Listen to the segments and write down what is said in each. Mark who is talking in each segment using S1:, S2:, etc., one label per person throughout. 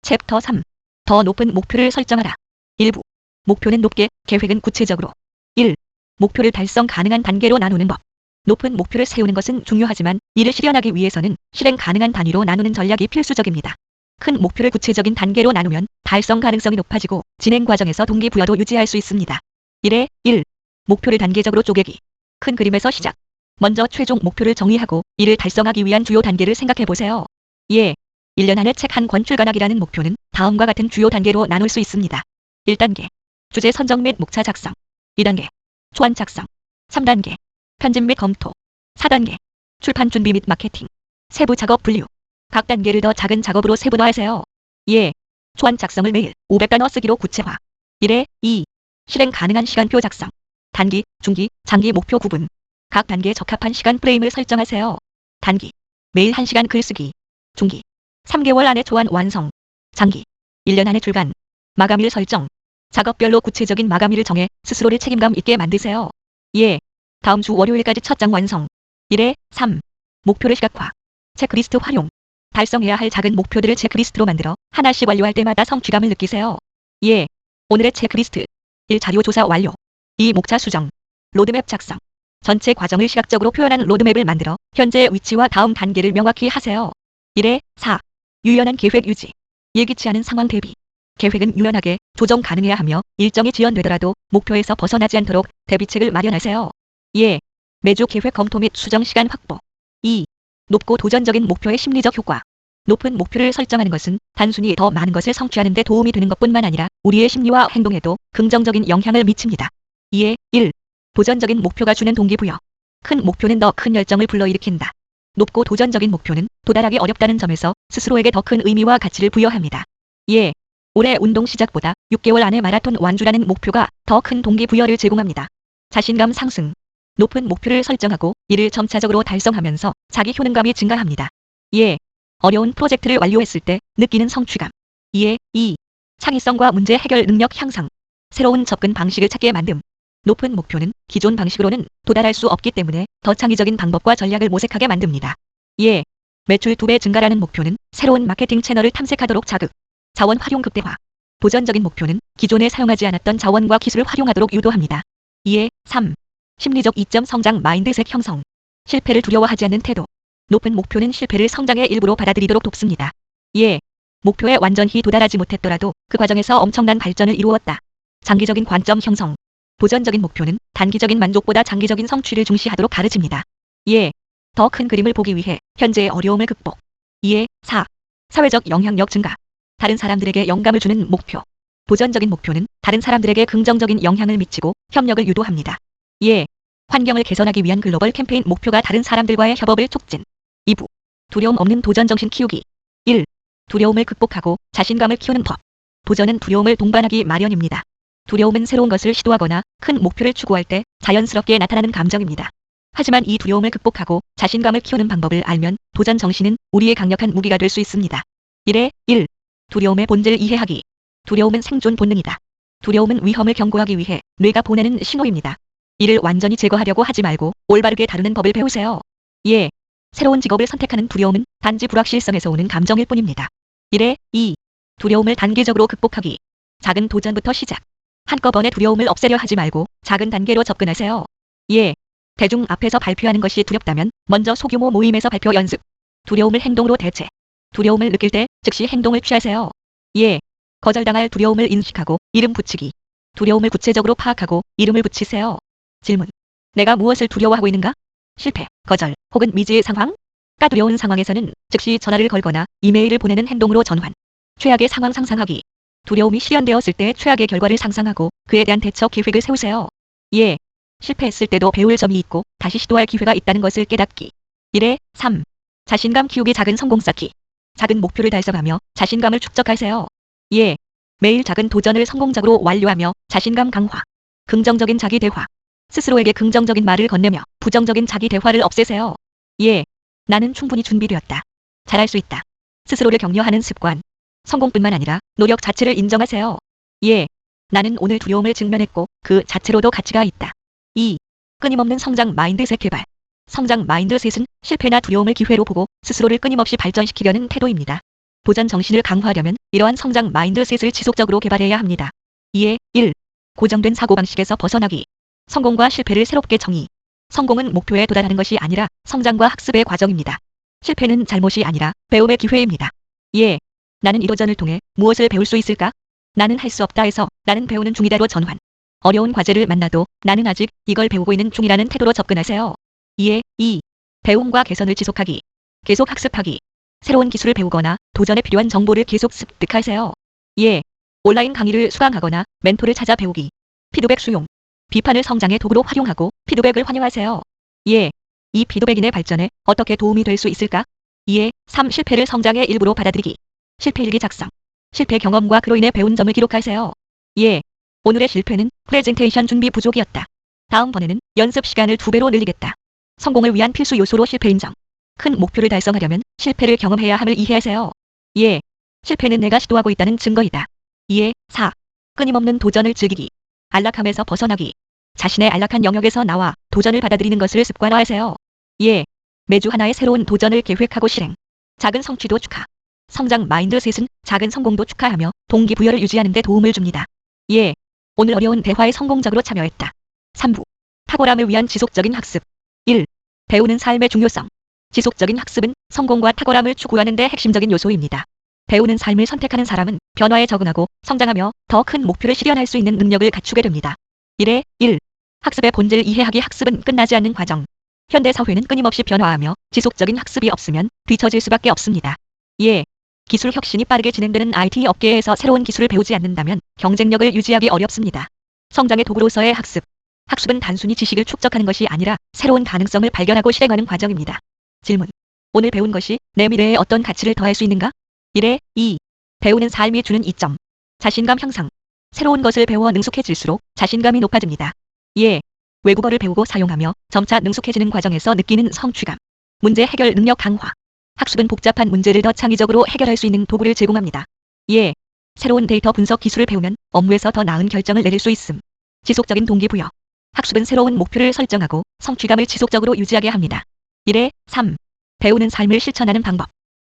S1: 챕터 3. 더 높은 목표를 설정하라. 일부. 목표는 높게, 계획은 구체적으로. 1. 목표를 달성 가능한 단계로 나누는 법. 높은 목표를 세우는 것은 중요하지만 이를 실현하기 위해서는 실행 가능한 단위로 나누는 전략이 필수적입니다. 큰 목표를 구체적인 단계로 나누면 달성 가능성이 높아지고 진행 과정에서 동기부여도 유지할 수 있습니다. 1에 1. 목표를 단계적으로 쪼개기. 큰 그림에서 시작. 먼저 최종 목표를 정의하고 이를 달성하기 위한 주요 단계를 생각해보세요. 예. 1년 안에 책 한 권 출간하기라는 목표는 다음과 같은 주요 단계로 나눌 수 있습니다. 1단계. 주제 선정 및 목차 작성. 2단계. 초안 작성. 3단계. 편집 및 검토. 4단계. 출판 준비 및 마케팅. 세부 작업 분류. 각 단계를 더 작은 작업으로 세분화하세요. 예. 초안 작성을 매일 500단어 쓰기로 구체화. 1에 2. 실행 가능한 시간표 작성. 단기, 중기, 장기 목표 구분. 각 단계에 적합한 시간 프레임을 설정하세요. 단기. 매일 1시간 글쓰기. 중기. 3개월 안에 초안 완성. 장기. 1년 안에 출간. 마감일 설정. 작업별로 구체적인 마감일을 정해 스스로를 책임감 있게 만드세요. 예. 다음 주 월요일까지 첫 장 완성. 1에 3. 목표를 시각화. 체크리스트 활용. 달성해야 할 작은 목표들을 체크리스트로 만들어 하나씩 완료할 때마다 성취감을 느끼세요. 예. 오늘의 체크리스트. 1. 자료 조사 완료. 2. 목차 수정. 로드맵 작성. 전체 과정을 시각적으로 표현한 로드맵을 만들어 현재의 위치와 다음 단계를 명확히 하세요. 1에 4. 유연한 계획 유지. 예기치 않은 상황 대비. 계획은 유연하게 조정 가능해야 하며 일정이 지연되더라도 목표에서 벗어나지 않도록 대비책을 마련하세요. 예. 매주 계획 검토 및 수정 시간 확보. 2. 높고 도전적인 목표의 심리적 효과. 높은 목표를 설정하는 것은 단순히 더 많은 것을 성취하는 데 도움이 되는 것뿐만 아니라 우리의 심리와 행동에도 긍정적인 영향을 미칩니다. 2에 1. 도전적인 목표가 주는 동기부여. 큰 목표는 더 큰 열정을 불러일으킨다. 높고 도전적인 목표는 도달하기 어렵다는 점에서 스스로에게 더 큰 의미와 가치를 부여합니다. 예. 올해 운동 시작보다 6개월 안에 마라톤 완주라는 목표가 더 큰 동기부여를 제공합니다. 자신감 상승. 높은 목표를 설정하고 이를 점차적으로 달성하면서 자기 효능감이 증가합니다. 예. 어려운 프로젝트를 완료했을 때 느끼는 성취감. 2에 2. 창의성과 문제 해결 능력 향상. 새로운 접근 방식을 찾게 만듦. 높은 목표는 기존 방식으로는 도달할 수 없기 때문에 더 창의적인 방법과 전략을 모색하게 만듭니다. 예. 매출 2배 증가라는 목표는 새로운 마케팅 채널을 탐색하도록 자극. 자원 활용 극대화. 도전적인 목표는 기존에 사용하지 않았던 자원과 기술을 활용하도록 유도합니다. 2에 3. 심리적 이점 성장 마인드셋 형성. 실패를 두려워하지 않는 태도. 높은 목표는 실패를 성장의 일부로 받아들이도록 돕습니다. 예. 목표에 완전히 도달하지 못했더라도 그 과정에서 엄청난 발전을 이루었다. 장기적인 관점 형성. 도전적인 목표는 단기적인 만족보다 장기적인 성취를 중시하도록 가르칩니다. 예. 더 큰 그림을 보기 위해 현재의 어려움을 극복. 2에 4. 사회적 영향력 증가. 다른 사람들에게 영감을 주는 목표. 도전적인 목표는 다른 사람들에게 긍정적인 영향을 미치고 협력을 유도합니다. 예. 환경을 개선하기 위한 글로벌 캠페인 목표가 다른 사람들과의 협업을 촉진. 2부. 두려움 없는 도전 정신 키우기. 1. 두려움을 극복하고 자신감을 키우는 법. 도전은 두려움을 동반하기 마련입니다. 두려움은 새로운 것을 시도하거나 큰 목표를 추구할 때 자연스럽게 나타나는 감정입니다. 하지만 이 두려움을 극복하고 자신감을 키우는 방법을 알면 도전 정신은 우리의 강력한 무기가 될 수 있습니다. 1에 1. 두려움의 본질을 이해하기. 두려움은 생존 본능이다. 두려움은 위험을 경고하기 위해 뇌가 보내는 신호입니다. 이를 완전히 제거하려고 하지 말고 올바르게 다루는 법을 배우세요. 예. 새로운 직업을 선택하는 두려움은 단지 불확실성에서 오는 감정일 뿐입니다. 1에 2. 두려움을 단계적으로 극복하기. 작은 도전부터 시작. 한꺼번에 두려움을 없애려 하지 말고 작은 단계로 접근하세요. 예. 대중 앞에서 발표하는 것이 두렵다면 먼저 소규모 모임에서 발표 연습. 두려움을 행동으로 대체. 두려움을 느낄 때 즉시 행동을 취하세요. 예. 거절당할 두려움을 인식하고 이름 붙이기. 두려움을 구체적으로 파악하고 이름을 붙이세요. 질문. 내가 무엇을 두려워하고 있는가? 실패, 거절, 혹은 미지의 상황?가 두려운 상황에서는 즉시 전화를 걸거나 이메일을 보내는 행동으로 전환. 최악의 상황 상상하기. 두려움이 실현되었을 때 최악의 결과를 상상하고 그에 대한 대처 계획을 세우세요. 예. 실패했을 때도 배울 점이 있고 다시 시도할 기회가 있다는 것을 깨닫기. 1에 3. 자신감 키우기 작은 성공 쌓기. 작은 목표를 달성하며 자신감을 축적하세요. 예. 매일 작은 도전을 성공적으로 완료하며 자신감 강화. 긍정적인 자기 대화. 스스로에게 긍정적인 말을 건네며 부정적인 자기 대화를 없애세요. 예. 나는 충분히 준비되었다. 잘할 수 있다. 스스로를 격려하는 습관. 성공뿐만 아니라 노력 자체를 인정하세요. 예. 나는 오늘 두려움을 직면했고 그 자체로도 가치가 있다. 2. 끊임없는 성장 마인드셋 개발. 성장 마인드셋은 실패나 두려움을 기회로 보고 스스로를 끊임없이 발전시키려는 태도입니다. 도전 정신을 강화하려면 이러한 성장 마인드셋을 지속적으로 개발해야 합니다. 2에 1. 고정된 사고방식에서 벗어나기. 성공과 실패를 새롭게 정의. 성공은 목표에 도달하는 것이 아니라 성장과 학습의 과정입니다. 실패는 잘못이 아니라 배움의 기회입니다. 2에 나는 이 도전을 통해 무엇을 배울 수 있을까? 나는 할 수 없다에서 나는 배우는 중이다로 전환. 어려운 과제를 만나도 나는 아직 이걸 배우고 있는 중이라는 태도로 접근하세요. 2에 2. 배움과 개선을 지속하기. 계속 학습하기. 새로운 기술을 배우거나 도전에 필요한 정보를 계속 습득하세요. 2에 온라인 강의를 수강하거나 멘토를 찾아 배우기. 피드백 수용. 비판을 성장의 도구로 활용하고 피드백을 환영하세요. 2에 이 피드백인의 발전에 어떻게 도움이 될 수 있을까? 2에 3. 실패를 성장의 일부로 받아들이기. 실패일기 작성. 실패 경험과 그로 인해 배운 점을 기록하세요. 2에 오늘의 실패는 프레젠테이션 준비 부족이었다. 다음번에는 연습 시간을 2배로 늘리겠다. 성공을 위한 필수 요소로 실패 인정. 큰 목표를 달성하려면 실패를 경험해야 함을 이해하세요. 2에 실패는 내가 시도하고 있다는 증거이다. 2에 4. 끊임없는 도전을 즐기기. 안락함에서 벗어나기. 자신의 안락한 영역에서 나와 도전을 받아들이는 것을 습관화하세요. 2에 매주 하나의 새로운 도전을 계획하고 실행. 작은 성취도 축하. 성장 마인드셋은 작은 성공도 축하하며 동기부여를 유지하는 데 도움을 줍니다. 2에 오늘 어려운 대화에 성공적으로 참여했다. 3부. 탁월함을 위한 지속적인 학습. 1. 배우는 삶의 중요성. 지속적인 학습은 성공과 탁월함을 추구하는 데 핵심적인 요소입니다. 배우는 삶을 선택하는 사람은 변화에 적응하고 성장하며 더 큰 목표를 실현할 수 있는 능력을 갖추게 됩니다. 1에 1. 학습의 본질을 이해하기. 학습은 끝나지 않는 과정. 현대 사회는 끊임없이 변화하며 지속적인 학습이 없으면 뒤처질 수밖에 없습니다. 2에 기술 혁신이 빠르게 진행되는 IT 업계에서 새로운 기술을 배우지 않는다면 경쟁력을 유지하기 어렵습니다. 성장의 도구로서의 학습. 학습은 단순히 지식을 축적하는 것이 아니라 새로운 가능성을 발견하고 실행하는 과정입니다. 질문. 오늘 배운 것이 내 미래에 어떤 가치를 더할 수 있는가? 1에 2. 배우는 삶이 주는 이점. 자신감 형성. 새로운 것을 배워 능숙해질수록 자신감이 높아집니다. 2에 외국어를 배우고 사용하며 점차 능숙해지는 과정에서 느끼는 성취감. 문제 해결 능력 강화. 학습은 복잡한 문제를 더 창의적으로 해결할 수 있는 도구를 제공합니다. 2에 새로운 데이터 분석 기술을 배우면 업무에서 더 나은 결정을 내릴 수 있음. 지속적인 동기부여. 학습은 새로운 목표를 설정하고 성취감을 지속적으로 유지하게 합니다. 1에 3. 배우는 삶을 실천하는 방법.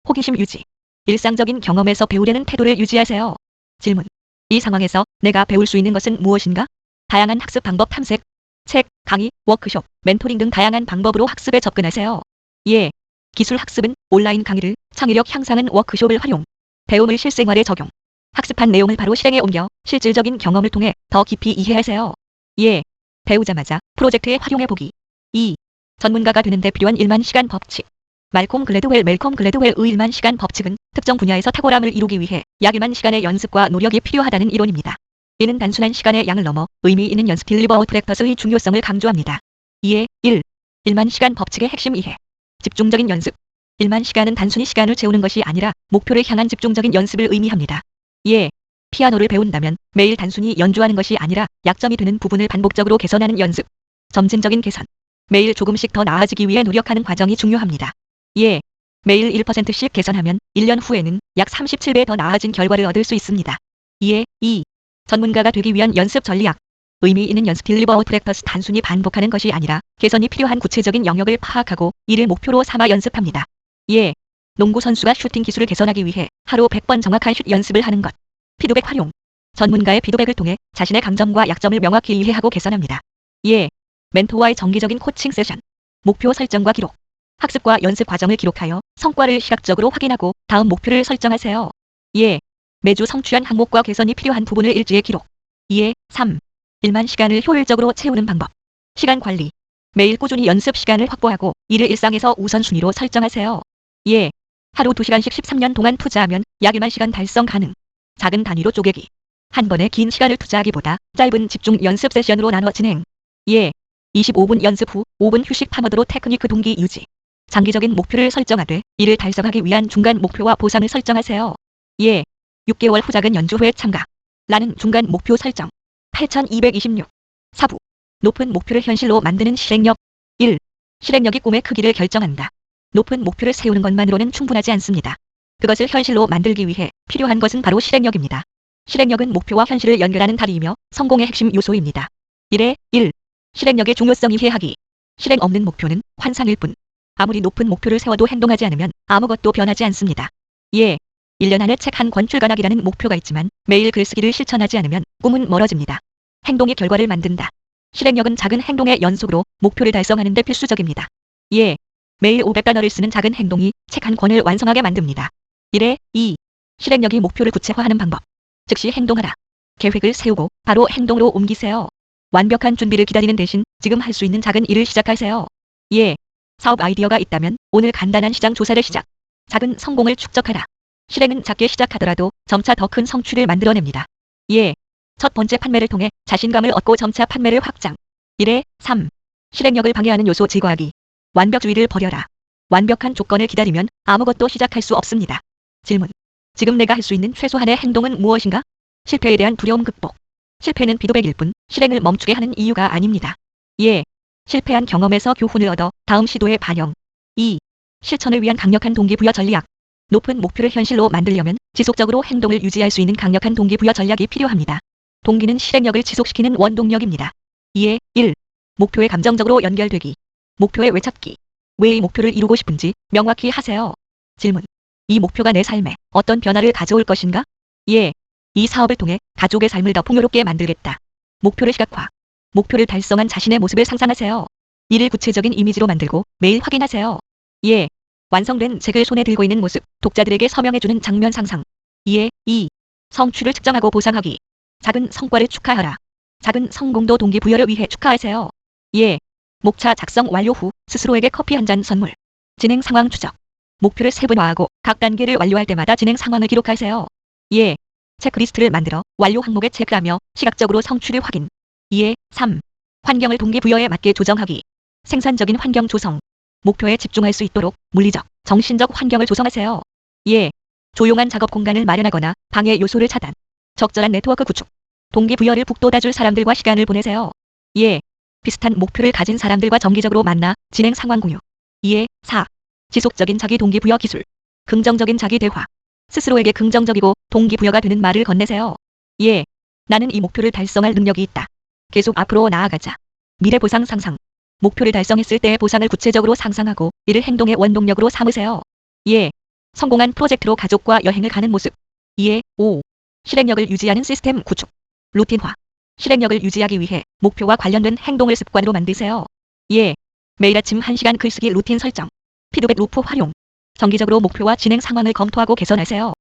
S1: 호기심 유지. 일상적인 경험에서 배우려는 태도를 유지하세요. 질문. 이 상황에서 내가 배울 수 있는 것은 무엇인가? 다양한 학습 방법 탐색. 책, 강의, 워크숍, 멘토링 등 다양한 방법으로 학습에 접근하세요. 2에 기술 학습은 온라인 강의를, 창의력 향상은 워크숍을 활용. 배움을 실생활에 적용. 학습한 내용을 바로 실행에 옮겨 실질적인 경험을 통해 더 깊이 이해하세요. 2에 배우자마자 프로젝트에 활용해보기. 2. 전문가가 되는 데 필요한 1만 시간 법칙. 멜콤 글래드웰의 1만 시간 법칙은 특정 분야에서 탁월함을 이루기 위해 약 1만 시간의 연습과 노력이 필요하다는 이론입니다. 이는 단순한 시간의 양을 넘어 의미 있는 연습 딜리버 프랙터스의 중요성을 강조합니다. 2에 1. 1만 시간 법칙의 핵심 이해. 집중적인 연습. 1만 시간은 단순히 시간을 채우는 것이 아니라 목표를 향한 집중적인 연습을 의미합니다. 2에 피아노를 배운다면 매일 단순히 연주하는 것이 아니라 약점이 되는 부분을 반복적으로 개선하는 연습. 점진적인 개선. 매일 조금씩 더 나아지기 위해 노력하는 과정이 중요합니다. 2에 매일 1%씩 개선하면 1년 후에는 약 37배 더 나아진 결과를 얻을 수 있습니다. 2에 2. 전문가가 되기 위한 연습 전략. 의미 있는 연습 딜리버 프랙터스. 단순히 반복하는 것이 아니라 개선이 필요한 구체적인 영역을 파악하고 이를 목표로 삼아 연습합니다. 2에 농구 선수가 슈팅 기술을 개선하기 위해 하루 100번 정확한 슛 연습을 하는 것. 피드백 활용. 전문가의 피드백을 통해 자신의 강점과 약점을 명확히 이해하고 개선합니다. 2에 멘토와의 정기적인 코칭 세션. 목표 설정과 기록. 학습과 연습 과정을 기록하여 성과를 시각적으로 확인하고 다음 목표를 설정하세요. 2에 매주 성취한 항목과 개선이 필요한 부분을 일지에 기록. 2에 3. 1만 시간을 효율적으로 채우는 방법. 시간 관리. 매일 꾸준히 연습 시간을 확보하고 이를 일상에서 우선순위로 설정하세요. 2에 하루 2시간씩 13년 동안 투자하면 약 1만 시간 달성 가능. 작은 단위로 쪼개기. 한 번에 긴 시간을 투자하기보다 짧은 집중 연습 세션으로 나눠 진행. 2에 25분 연습 후 5분 휴식. 파머드로 테크니크 동기 유지. 장기적인 목표를 설정하되 이를 달성하기 위한 중간 목표와 보상을 설정하세요. 2에 6개월 후 작은 연주회에 참가. 라는 중간 목표 설정. 8226. 4부. 높은 목표를 현실로 만드는 실행력. 1. 실행력이 꿈의 크기를 결정한다. 높은 목표를 세우는 것만으로는 충분하지 않습니다. 그것을 현실로 만들기 위해 필요한 것은 바로 실행력입니다. 실행력은 목표와 현실을 연결하는 다리이며 성공의 핵심 요소입니다. 1에 1. 실행력의 중요성 이해하기. 실행 없는 목표는 환상일 뿐. 아무리 높은 목표를 세워도 행동하지 않으면 아무것도 변하지 않습니다. 2에 1년 안에 책 한 권 출간하기라는 목표가 있지만 매일 글쓰기를 실천하지 않으면 꿈은 멀어집니다. 행동이 결과를 만든다. 실행력은 작은 행동의 연속으로 목표를 달성하는 데 필수적입니다. 예. 매일 500단어를 쓰는 작은 행동이 책 한 권을 완성하게 만듭니다. 1에 2. 실행력이 목표를 구체화하는 방법. 즉시 행동하라. 계획을 세우고 바로 행동으로 옮기세요. 완벽한 준비를 기다리는 대신 지금 할 수 있는 작은 일을 시작하세요. 예. 사업 아이디어가 있다면 오늘 간단한 시장 조사를 시작. 작은 성공을 축적하라. 실행은 작게 시작하더라도 점차 더 큰 성취를 만들어냅니다. 예. 첫 번째 판매를 통해 자신감을 얻고 점차 판매를 확장. 1에 3. 실행력을 방해하는 요소 제거하기. 완벽주의를 버려라. 완벽한 조건을 기다리면 아무것도 시작할 수 없습니다. 질문. 지금 내가 할 수 있는 최소한의 행동은 무엇인가? 실패에 대한 두려움 극복. 실패는 피드백일 뿐 실행을 멈추게 하는 이유가 아닙니다. 예. 실패한 경험에서 교훈을 얻어 다음 시도에 반영. 2. 실천을 위한 강력한 동기부여 전략. 높은 목표를 현실로 만들려면 지속적으로 행동을 유지할 수 있는 강력한 동기부여 전략이 필요합니다. 동기는 실행력을 지속시키는 원동력입니다. 2에 1. 목표에 감정적으로 연결되기. 목표에 외쳤기. 왜 이 목표를 이루고 싶은지 명확히 하세요. 질문. 이 목표가 내 삶에 어떤 변화를 가져올 것인가? 예. 이 사업을 통해 가족의 삶을 더 풍요롭게 만들겠다. 목표를 시각화. 목표를 달성한 자신의 모습을 상상하세요. 이를 구체적인 이미지로 만들고 매일 확인하세요. 예. 완성된 책을 손에 들고 있는 모습, 독자들에게 서명해주는 장면 상상. 2에 2. 성취를 측정하고 보상하기. 작은 성과를 축하하라. 작은 성공도 동기부여를 위해 축하하세요. 예. 목차 작성 완료 후 스스로에게 커피 한 잔 선물. 진행 상황 추적. 목표를 세분화하고 각 단계를 완료할 때마다 진행 상황을 기록하세요. 예. 체크리스트를 만들어 완료 항목에 체크하며 시각적으로 성취를 확인. 2에 3. 환경을 동기부여에 맞게 조정하기. 생산적인 환경 조성. 목표에 집중할 수 있도록 물리적, 정신적 환경을 조성하세요. 예. 조용한 작업 공간을 마련하거나 방해 요소를 차단. 적절한 네트워크 구축. 동기부여를 북돋아줄 사람들과 시간을 보내세요. 예. 비슷한 목표를 가진 사람들과 정기적으로 만나 진행 상황 공유. 2에 4. 지속적인 자기 동기부여 기술. 긍정적인 자기 대화. 스스로에게 긍정적이고 동기부여가 되는 말을 건네세요. 예. 나는 이 목표를 달성할 능력이 있다. 계속 앞으로 나아가자. 미래 보상 상상. 목표를 달성했을 때의 보상을 구체적으로 상상하고 이를 행동의 원동력으로 삼으세요. 예. 성공한 프로젝트로 가족과 여행을 가는 모습. 2에 5. 실행력을 유지하는 시스템 구축. 루틴화. 실행력을 유지하기 위해 목표와 관련된 행동을 습관으로 만드세요. 예. 매일 아침 1시간 글쓰기 루틴 설정. 피드백 루프 활용. 정기적으로 목표와 진행 상황을 검토하고 개선하세요.